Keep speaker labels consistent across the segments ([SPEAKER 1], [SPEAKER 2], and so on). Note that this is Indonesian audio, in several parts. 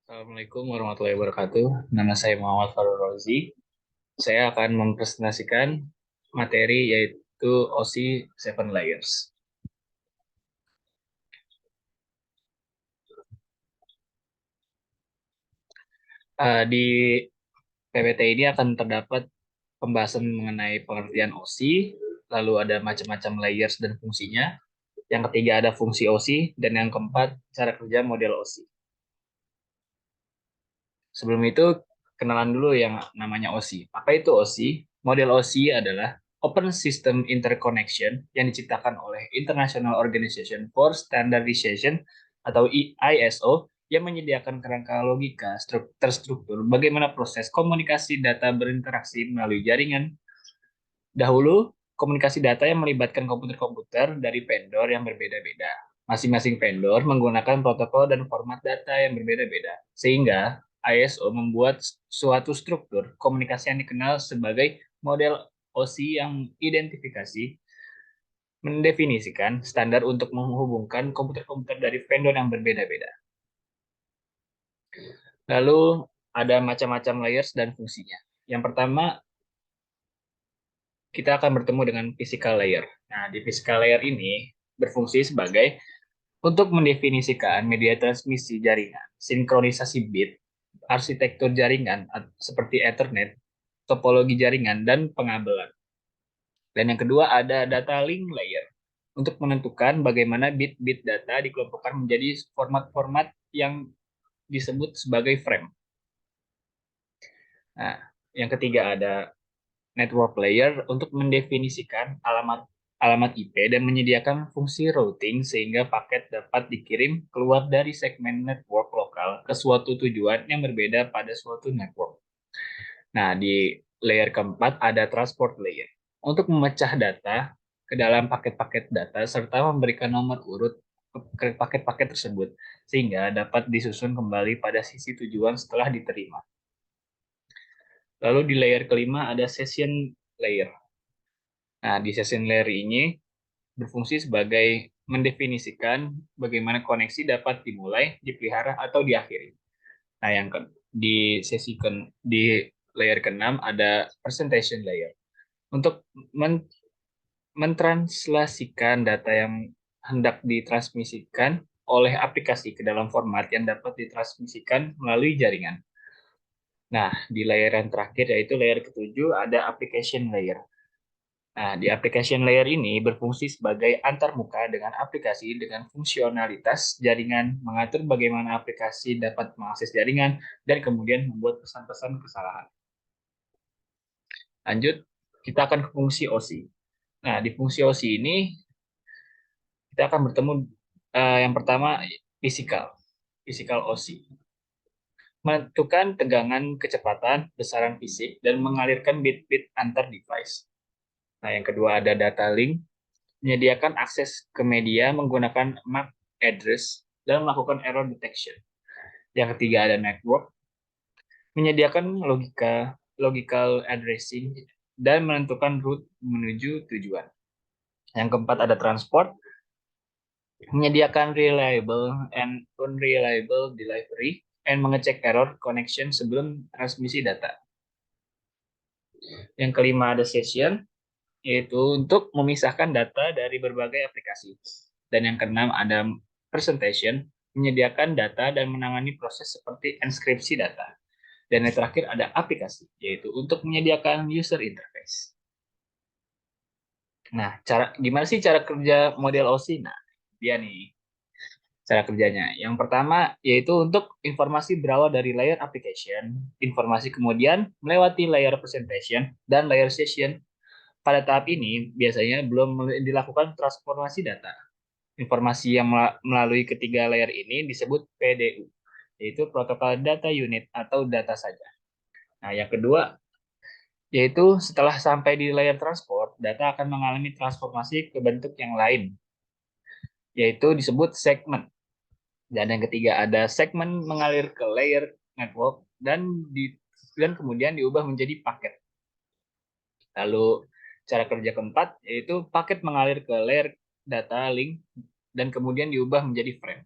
[SPEAKER 1] Assalamualaikum warahmatullahi wabarakatuh. Nama saya Muhammad Farul Rozi. Saya akan mempresentasikan materi yaitu OSI Seven Layers. Di PPT ini akan terdapat pembahasan mengenai pengertian OSI, lalu ada macam-macam layers dan fungsinya. Yang ketiga ada fungsi OSI, dan yang keempat cara kerja model OSI. Sebelum itu, kenalan dulu yang namanya OSI. Apa itu OSI? Model OSI adalah Open System Interconnection yang diciptakan oleh International Organization for Standardization atau ISO yang menyediakan kerangka logika terstruktur bagaimana proses komunikasi data berinteraksi melalui jaringan. Dahulu, komunikasi data yang melibatkan komputer-komputer dari vendor yang berbeda-beda. Masing-masing vendor menggunakan protokol dan format data yang berbeda-beda, sehingga ISO membuat suatu struktur komunikasi yang dikenal sebagai model OSI yang identifikasi mendefinisikan standar untuk menghubungkan komputer-komputer dari vendor yang berbeda-beda. Lalu ada macam-macam layers dan fungsinya. Yang pertama, kita akan bertemu dengan physical layer. Nah, di physical layer ini berfungsi sebagai untuk mendefinisikan media transmisi jaringan, sinkronisasi bit, arsitektur jaringan seperti Ethernet, topologi jaringan, dan pengabelan. Dan yang kedua ada data link layer untuk menentukan bagaimana bit-bit data dikelompokkan menjadi format-format yang disebut sebagai frame. Nah, yang ketiga ada network layer untuk mendefinisikan alamat alamat IP dan menyediakan fungsi routing sehingga paket dapat dikirim keluar dari segmen network lokal ke suatu tujuan yang berbeda pada suatu network. Nah, di layer keempat ada transport layer untuk memecah data ke dalam paket-paket data serta memberikan nomor urut ke paket-paket tersebut sehingga dapat disusun kembali pada sisi tujuan setelah diterima. Lalu di layer kelima ada session layer. Nah, di session layer ini berfungsi sebagai mendefinisikan bagaimana koneksi dapat dimulai, dipelihara, atau diakhiri. Nah, di di layer ke-6 ada presentation layer. Untuk mentranslasikan data yang hendak ditransmisikan oleh aplikasi ke dalam format yang dapat ditransmisikan melalui jaringan. Nah, di layer yang terakhir yaitu layer ketujuh ada application layer. Nah, di application layer ini berfungsi sebagai antarmuka dengan aplikasi dengan fungsionalitas jaringan, mengatur bagaimana aplikasi dapat mengakses jaringan, dan kemudian membuat pesan-pesan kesalahan. Lanjut, kita akan ke fungsi OSI. Nah, di fungsi OSI ini, kita akan bertemu yang pertama, physical OSI. Menentukan tegangan, kecepatan, besaran fisik, dan mengalirkan bit-bit antar device. Nah, yang kedua ada data link, menyediakan akses ke media menggunakan MAC address dan melakukan error detection. Yang ketiga ada network, menyediakan logical addressing dan menentukan route menuju tujuan. Yang keempat ada transport, menyediakan reliable and unreliable delivery dan mengecek error connection sebelum transmisi data. Yang kelima ada session, yaitu untuk memisahkan data dari berbagai aplikasi. Dan yang keenam ada presentation, menyediakan data dan menangani proses seperti enskripsi data. Dan yang terakhir ada aplikasi, yaitu untuk menyediakan user interface. Nah, gimana sih cara kerja model OSI? Nah, dia nih cara kerjanya. Yang pertama yaitu untuk informasi berawal dari layer application, informasi kemudian melewati layer presentation dan layer session. Pada tahap ini biasanya belum dilakukan transformasi data. Informasi yang melalui ketiga layer ini disebut PDU, yaitu protokol data unit atau data saja. Nah, yang kedua yaitu setelah sampai di layer transport, data akan mengalami transformasi ke bentuk yang lain, yaitu disebut segmen. Dan yang ketiga ada segmen mengalir ke layer network dan kemudian diubah menjadi paket. Lalu cara kerja keempat yaitu paket mengalir ke layer data link dan kemudian diubah menjadi frame.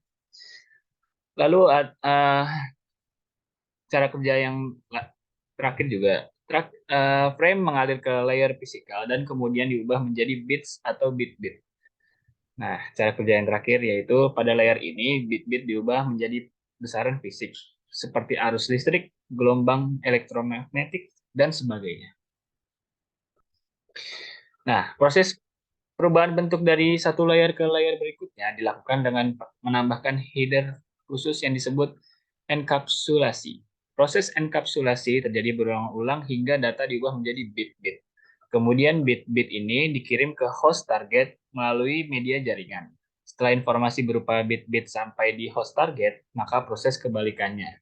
[SPEAKER 1] Lalu cara kerja yang terakhir juga, frame mengalir ke layer fisikal dan kemudian diubah menjadi bits atau bit-bit. Nah, cara kerja yang terakhir yaitu pada layer ini bit-bit diubah menjadi besaran fisik seperti arus listrik, gelombang elektromagnetik, dan sebagainya. Nah, proses perubahan bentuk dari satu layer ke layer berikutnya dilakukan dengan menambahkan header khusus yang disebut enkapsulasi. Proses enkapsulasi terjadi berulang-ulang hingga data diubah menjadi bit-bit. Kemudian bit-bit ini dikirim ke host target melalui media jaringan. Setelah informasi berupa bit-bit sampai di host target, maka proses kebalikannya,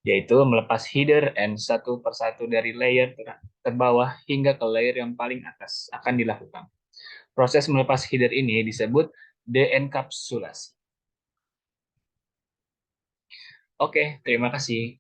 [SPEAKER 1] yaitu melepas header N satu persatu dari layer terbawah hingga ke layer yang paling atas akan dilakukan. Proses melepas header ini disebut deenkapsulasi. Oke, terima kasih.